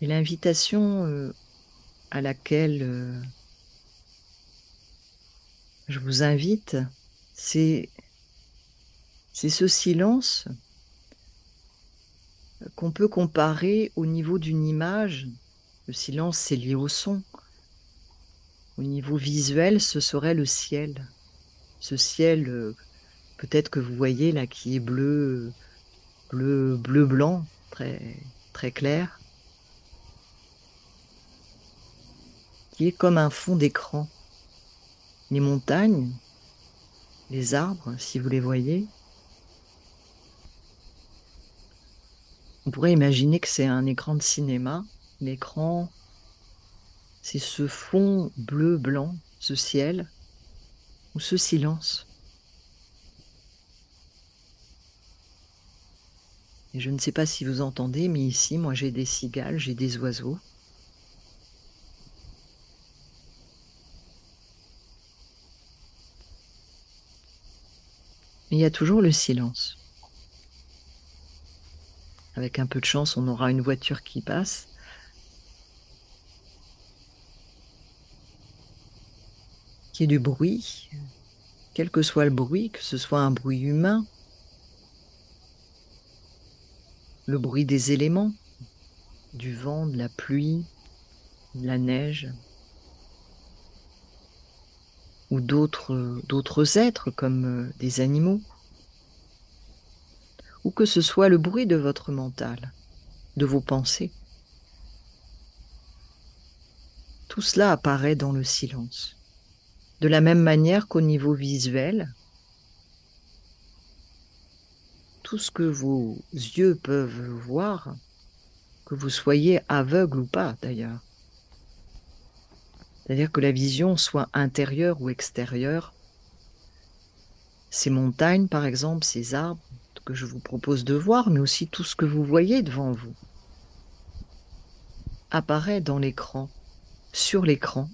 Et l'invitation à laquelle je vous invite, c'est ce silence qu'on peut comparer au niveau d'une image. Le silence, c'est lié au son. Au niveau visuel, ce serait le ciel. Ce ciel, peut-être que vous voyez là, qui est bleu, bleu-blanc, très, très clair, qui est comme un fond d'écran. Les montagnes, les arbres, si vous les voyez, on pourrait imaginer que c'est un écran de cinéma. L'écran, c'est ce fond bleu-blanc, ce ciel, ou ce silence. Et je ne sais pas si vous entendez, mais ici, moi, j'ai des cigales, j'ai des oiseaux. Mais il y a toujours le silence. Avec un peu de chance, on aura une voiture qui passe. Qu'il y ait du bruit, quel que soit le bruit, que ce soit un bruit humain, le bruit des éléments, du vent, de la pluie, de la neige, ou d'autres êtres comme des animaux, ou que ce soit le bruit de votre mental, de vos pensées. Tout cela apparaît dans le silence. De la même manière qu'au niveau visuel, tout ce que vos yeux peuvent voir, que vous soyez aveugle ou pas d'ailleurs, c'est-à-dire que la vision soit intérieure ou extérieure, ces montagnes par exemple, ces arbres que je vous propose de voir, mais aussi tout ce que vous voyez devant vous, apparaît dans l'écran, sur l'écran,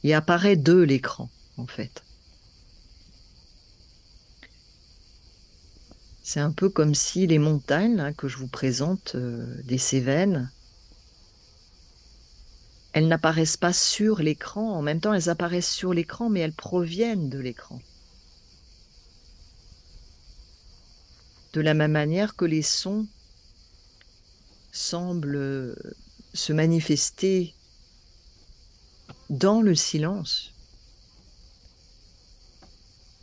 et apparaît de l'écran en fait. C'est un peu comme si les montagnes là, que je vous présente, des Cévennes, elles n'apparaissent pas sur l'écran, en même temps elles apparaissent sur l'écran, mais elles proviennent de l'écran. De la même manière que les sons semblent se manifester dans le silence,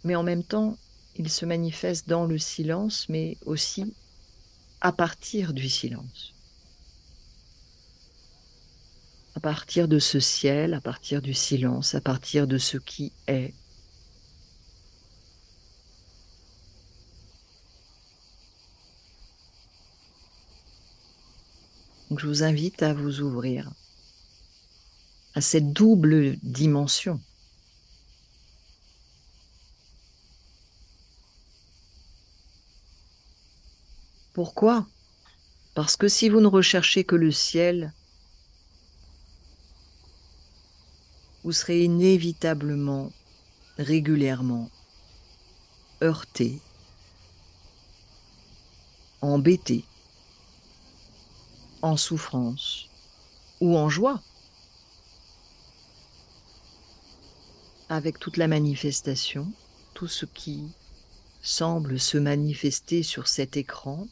mais en même temps, ils se manifestent dans le silence, mais aussi à partir du silence. À partir de ce ciel, à partir du silence, à partir de ce qui est. Donc je vous invite à vous ouvrir à cette double dimension. Pourquoi? Parce que si vous ne recherchez que le ciel, vous serez inévitablement, régulièrement heurté, embêté, en souffrance ou en joie, avec toute la manifestation, tout ce qui semble se manifester sur cet écran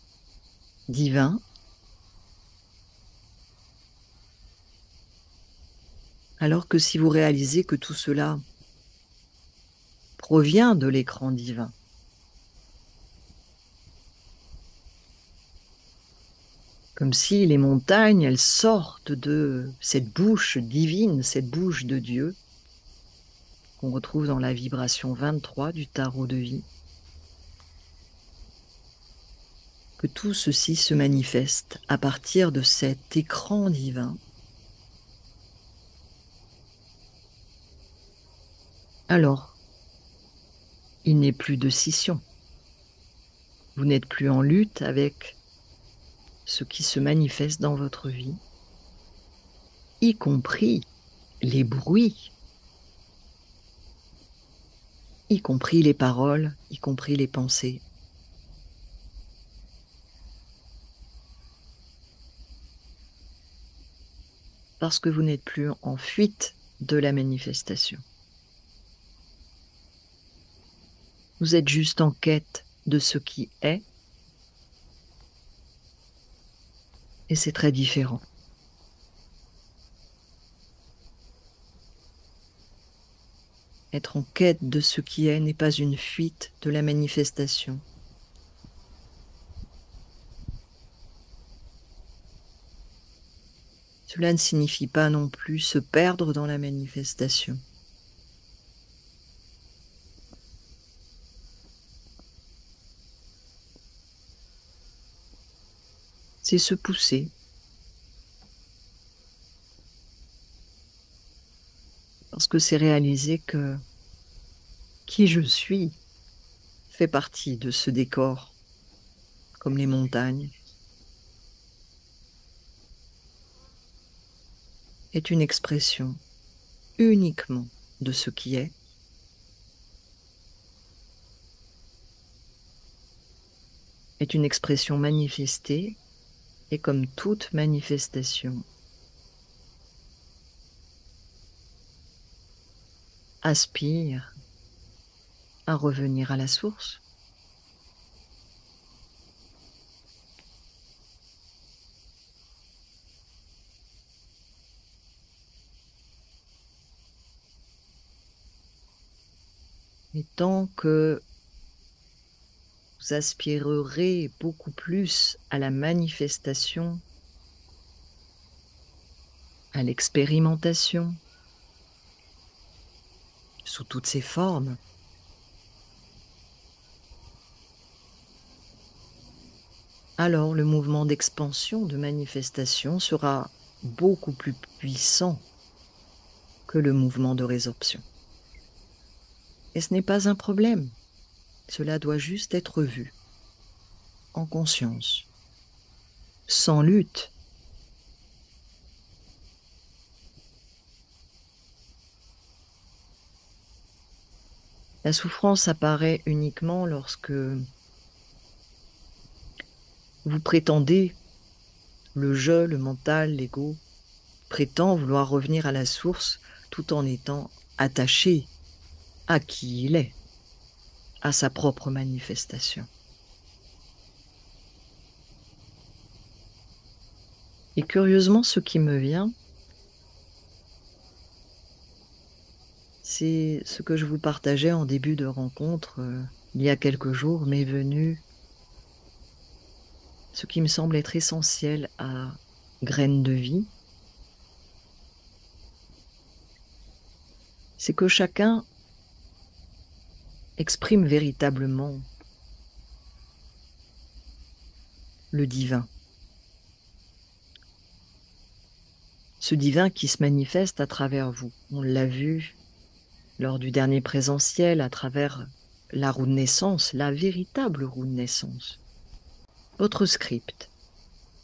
divin, alors que si vous réalisez que tout cela provient de l'écran divin, comme si les montagnes, elles sortent de cette bouche divine, cette bouche de Dieu, qu'on retrouve dans la vibration 23 du tarot de vie, que tout ceci se manifeste à partir de cet écran divin. Alors, il n'est plus de scission. Vous n'êtes plus en lutte avec ce qui se manifeste dans votre vie, y compris les bruits, y compris les paroles, y compris les pensées. parce que vous n'êtes plus en fuite de la manifestation. Vous êtes juste en quête de ce qui est, et c'est très différent. Être en quête de ce qui est n'est pas une fuite de la manifestation. Cela ne signifie pas non plus se perdre dans la manifestation. C'est se pousser. Parce que c'est réaliser que qui je suis fait partie de ce décor, comme les montagnes, est une expression uniquement de ce qui est une expression manifestée, et comme toute manifestation, aspire à revenir à la source. Et tant que vous aspirerez beaucoup plus à la manifestation, à l'expérimentation, sous toutes ses formes, alors le mouvement d'expansion, de manifestation sera beaucoup plus puissant que le mouvement de résorption. Et ce n'est pas un problème. Cela doit juste être vu, en conscience, sans lutte. La souffrance apparaît uniquement lorsque vous prétendez, le je, le mental, l'ego, prétend vouloir revenir à la source tout en étant attaché à qui il est, à sa propre manifestation. Et curieusement, ce qui me vient, c'est ce que je vous partageais en début de rencontre, il y a quelques jours, m'est venu ce qui me semble être essentiel à Graines de vie, c'est que chacun exprime véritablement le divin. Ce divin qui se manifeste à travers vous. On l'a vu lors du dernier présentiel, à travers la roue de naissance, la véritable roue de naissance. Votre script,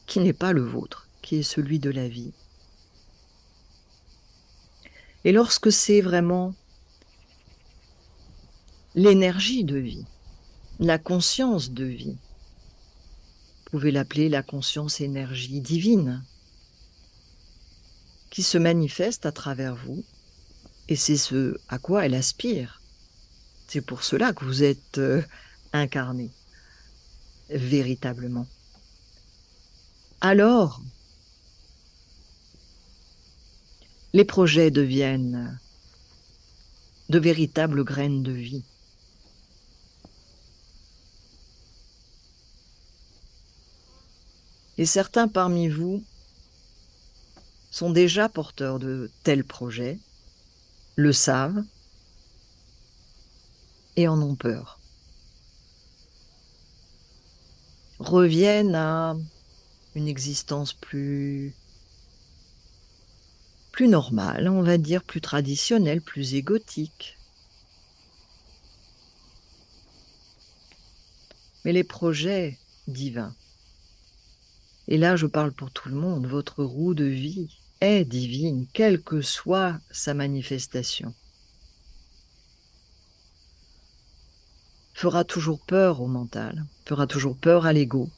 qui n'est pas le vôtre, qui est celui de la vie. Et lorsque c'est vraiment l'énergie de vie, la conscience de vie, vous pouvez l'appeler la conscience énergie divine, qui se manifeste à travers vous, et c'est ce à quoi elle aspire. C'est pour cela que vous êtes incarné, véritablement. Alors, les projets deviennent de véritables graines de vie. Et certains parmi vous sont déjà porteurs de tels projets, le savent et en ont peur. Reviennent à une existence plus normale, on va dire, plus traditionnelle, plus égotique. Mais les projets divins, et là je parle pour tout le monde, votre roue de vie est divine, quelle que soit sa manifestation. Fera toujours peur au mental, fera toujours peur à l'ego,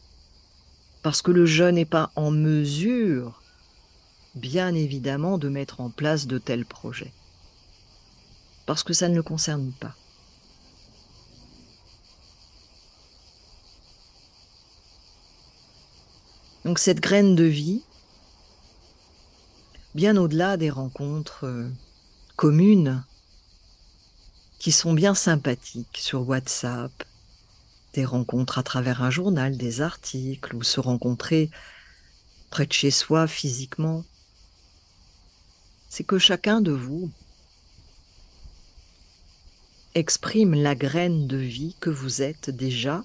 parce que le je n'est pas en mesure bien évidemment, de mettre en place de tels projets. Parce que ça ne le concerne pas. Donc cette graine de vie, bien au-delà des rencontres communes, qui sont bien sympathiques sur WhatsApp, des rencontres à travers un journal, des articles, ou se rencontrer près de chez soi physiquement, c'est que chacun de vous exprime la graine de vie que vous êtes déjà,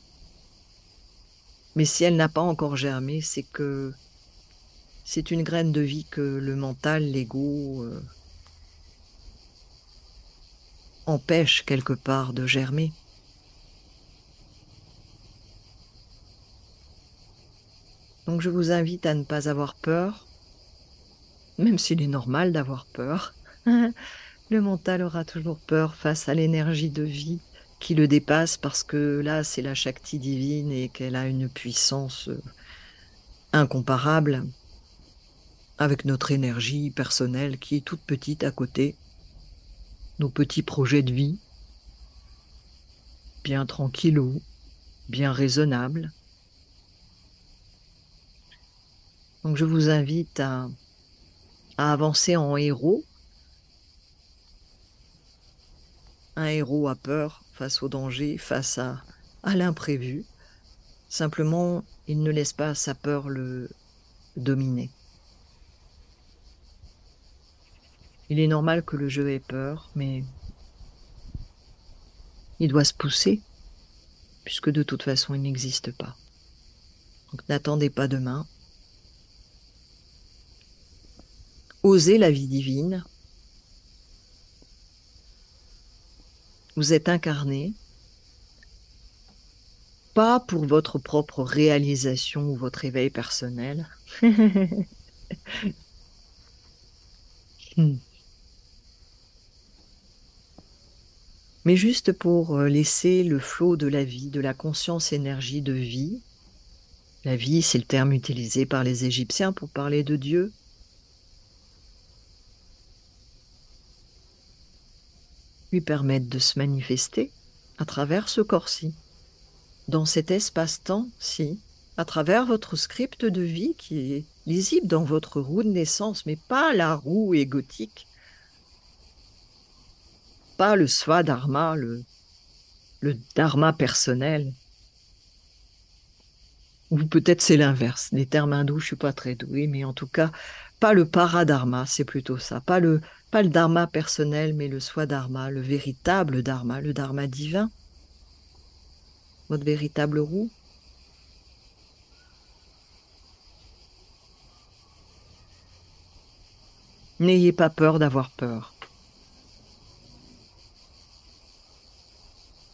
mais si elle n'a pas encore germé, c'est que c'est une graine de vie que le mental, l'ego, empêche quelque part de germer. Donc je vous invite à ne pas avoir peur, même s'il est normal d'avoir peur. Le mental aura toujours peur face à l'énergie de vie qui le dépasse, parce que là, c'est la Shakti divine et qu'elle a une puissance incomparable avec notre énergie personnelle qui est toute petite à côté, nos petits projets de vie, bien tranquillou, bien raisonnables. Donc je vous invite à avancer en héros. Un héros a peur face au danger, face à l'imprévu. Simplement, il ne laisse pas sa peur le dominer. Il est normal que le jeu ait peur, mais il doit se pousser, puisque de toute façon, il n'existe pas. Donc n'attendez pas demain. Osez la vie divine. Vous êtes incarné, pas pour votre propre réalisation ou votre éveil personnel, mais juste pour laisser le flot de la vie, de la conscience énergie de vie. La vie, c'est le terme utilisé par les Égyptiens pour parler de Dieu. Lui permettre de se manifester à travers ce corps-ci, dans cet espace-temps-ci, à travers votre script de vie qui est lisible dans votre roue de naissance, mais pas la roue égotique, pas le Swadharma, le dharma personnel. Ou peut-être c'est l'inverse. Les termes hindous, je suis pas très douée, mais en tout cas, pas le paradharma, c'est plutôt ça. Pas le dharma personnel, mais le swadharma, le véritable dharma, le dharma divin, votre véritable roue. N'ayez pas peur d'avoir peur.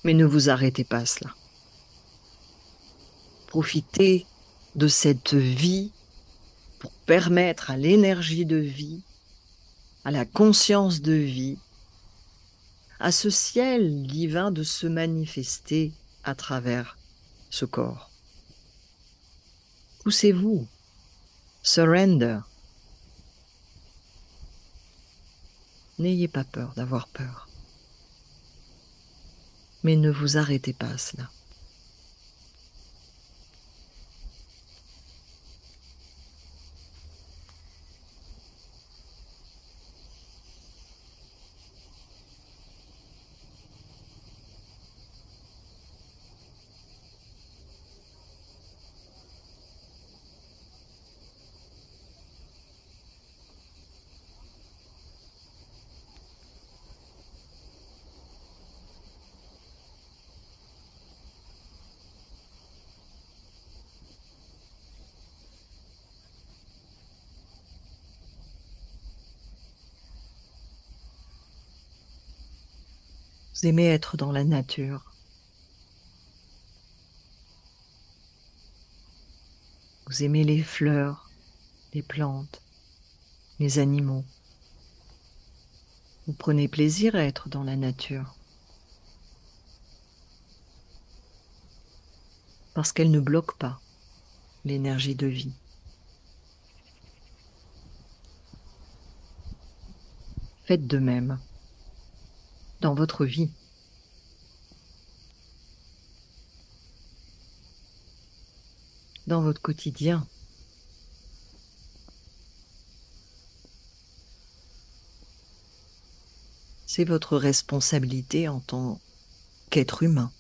Mais ne vous arrêtez pas à cela. Profitez de cette vie pour permettre à l'énergie de vie, à la conscience de vie, à ce ciel divin de se manifester à travers ce corps. Poussez-vous, surrender. N'ayez pas peur d'avoir peur. Mais ne vous arrêtez pas à cela. Vous aimez être dans la nature. Vous aimez les fleurs, les plantes, les animaux. Vous prenez plaisir à être dans la nature. Parce qu'elle ne bloque pas l'énergie de vie. Faites de même dans votre vie. Dans votre quotidien. C'est votre responsabilité en tant qu'être humain.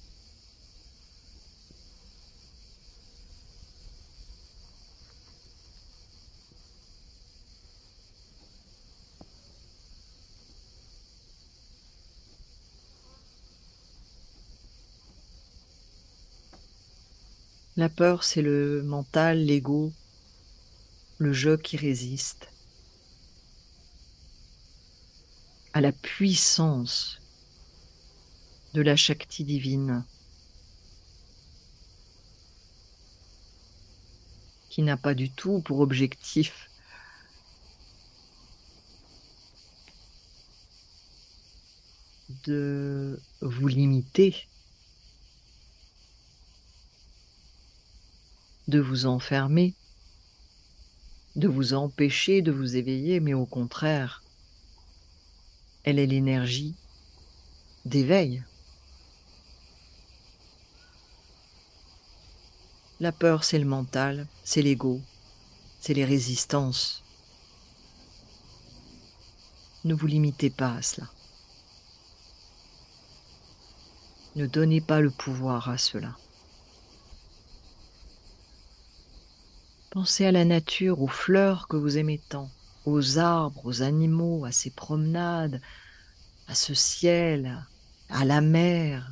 La peur, c'est le mental, l'ego, le je qui résiste à la puissance de la Shakti divine, qui n'a pas du tout pour objectif de vous limiter, de vous enfermer, de vous empêcher de vous éveiller, mais au contraire, elle est l'énergie d'éveil. La peur, c'est le mental, c'est l'ego, c'est les résistances. Ne vous limitez pas à cela. Ne donnez pas le pouvoir à cela. Pensez à la nature, aux fleurs que vous aimez tant, aux arbres, aux animaux, à ces promenades, à ce ciel, à la mer.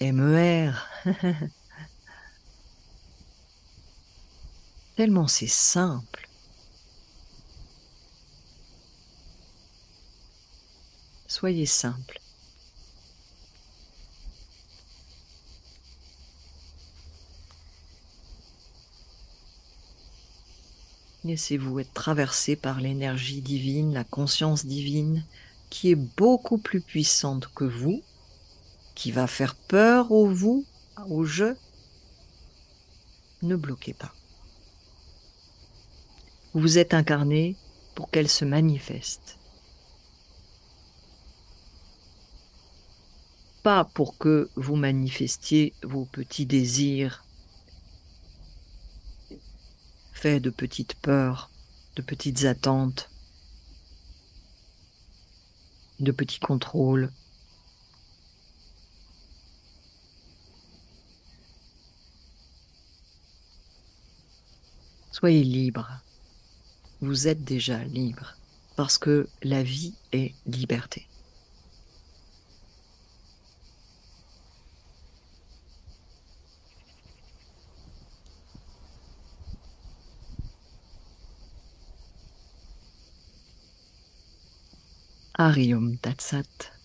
MER. Tellement c'est simple. Soyez simple. Laissez-vous être traversé par l'énergie divine, la conscience divine, qui est beaucoup plus puissante que vous, qui va faire peur au vous, au je. Ne bloquez pas. Vous vous êtes incarné pour qu'elle se manifeste. Pas pour que vous manifestiez vos petits désirs faits de petites peurs, de petites attentes, de petits contrôles. Soyez libre. Vous êtes déjà libre parce que la vie est liberté. Hariom Tat Sat.